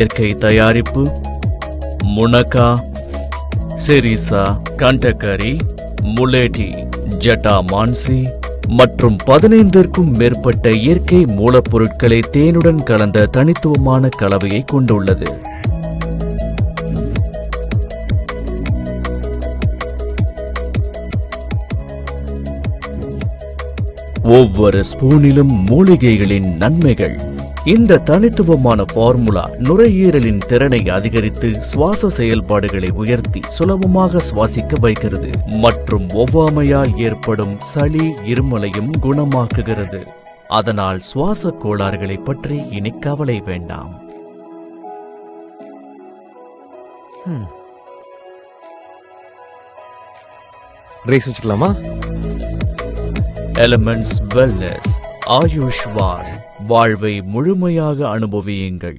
இயற்கை தயாரிப்பு முனகா, செரிசா, கண்டகரி, முலேட்டி, ஜட்டாமான்சி மற்றும் 15ற்கும் மேற்பட்ட இயற்கை மூலப்பொருட்களை தேனுடன் கலந்த தனித்துவமான கலவையை கொண்டுள்ளது. ஒவ்வொரு ஸ்பூனிலும் மூலிகைகளின் நன்மைகள். இந்த தனித்துவமான ஃபார்முலா நுரையீரலின் திறனை அதிகரித்து சுவாச செயல்பாடுகளை உயர்த்தி சுலபமாக சுவாசிக்க வைக்கிறது மற்றும் ஒவ்வாமையால் ஏற்படும் சளி இருமலையும் குணமாக்குகிறது. அதனால் சுவாச கோளாறுகளை பற்றி இனி கவலை வேண்டாம். ரேஸ் வச்சுக்கலாமா? Elements wellness AYUSH was. வாழ்வை முழுமையாக அனுபவியுங்கள்.